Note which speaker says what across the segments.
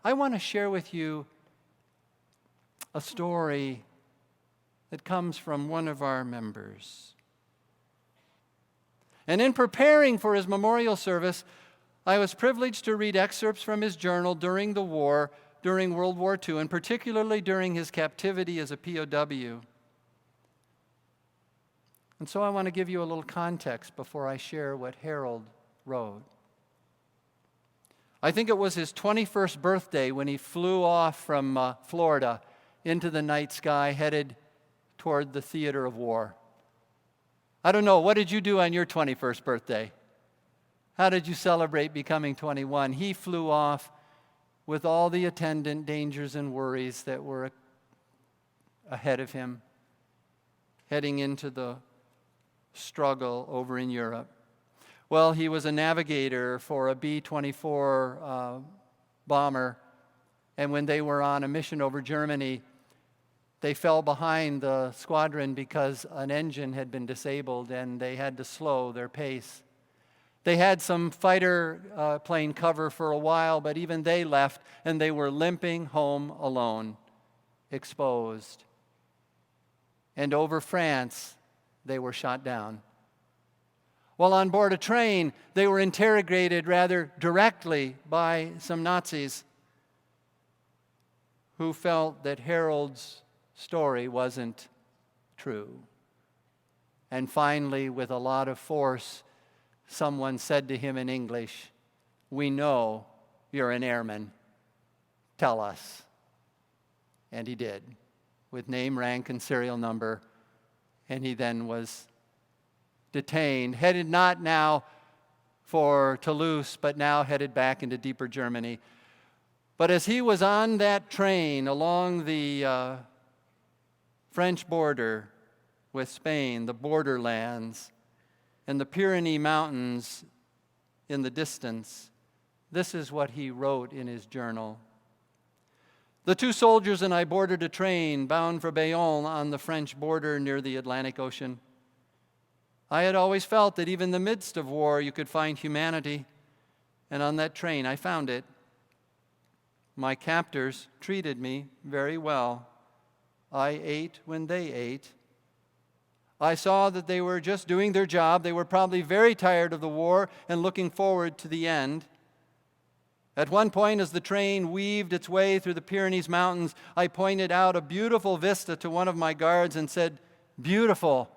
Speaker 1: I want to share with you a story that comes from one of our members. And in preparing for his memorial service, I was privileged to read excerpts from his journal during the war, during World War II, and particularly during his captivity as a POW. And so I want to give you a little context before I share what Harold wrote. I think it was his 21st birthday when he flew off from Florida into the night sky, headed toward the theater of war. I don't know, what did you do on your 21st birthday? How did you celebrate becoming 21? He flew off with all the attendant dangers and worries that were ahead of him, heading into the struggle over in Europe. Well, he was a navigator for a B-24 bomber, and when they were on a mission over Germany, they fell behind the squadron because an engine had been disabled and they had to slow their pace. They had some fighter plane cover for a while, but even they left and they were limping home alone, exposed. And over France, they were shot down. While on board a train, they were interrogated rather directly by some Nazis who felt that Harold's story wasn't true. And finally, with a lot of force, someone said to him in English, "We know you're an airman. Tell us." And he did, with name, rank, and serial number. And he then was detained, headed not now for Toulouse, but now headed back into deeper Germany. But as he was on that train along the French border with Spain, the borderlands, and the Pyrenees Mountains in the distance, this is what he wrote in his journal. "The two soldiers and I boarded a train bound for Bayonne on the French border near the Atlantic Ocean. I had always felt that even in the midst of war you could find humanity, and on that train I found it. My captors treated me very well. I ate when they ate. I saw that they were just doing their job. They were probably very tired of the war and looking forward to the end. At one point, as the train weaved its way through the Pyrenees Mountains, I pointed out a beautiful vista to one of my guards and said, 'Beautiful.'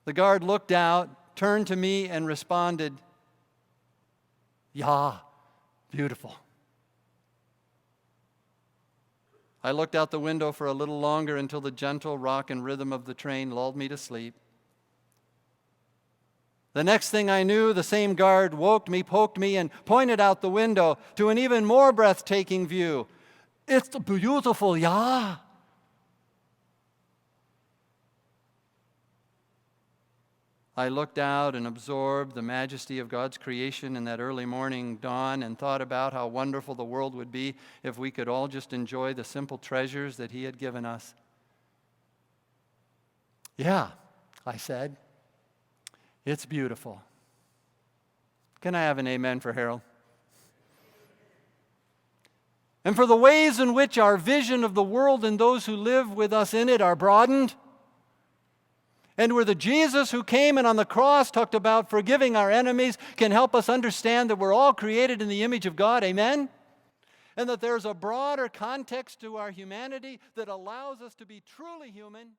Speaker 1: The guard looked out, turned to me, and responded, 'Ja, beautiful.' I looked out the window for a little longer until the gentle rock and rhythm of the train lulled me to sleep. The next thing I knew, the same guard woke me, poked me, and pointed out the window to an even more breathtaking view. 'It's beautiful, ja.' I looked out and absorbed the majesty of God's creation in that early morning dawn and thought about how wonderful the world would be if we could all just enjoy the simple treasures that He had given us. 'Yeah,' I said, 'it's beautiful.' Can I have an amen for Harold? And for the ways in which our vision of the world and those who live with us in it are broadened, and where the Jesus who came and on the cross talked about forgiving our enemies can help us understand that we're all created in the image of God, amen? And that there's a broader context to our humanity that allows us to be truly human.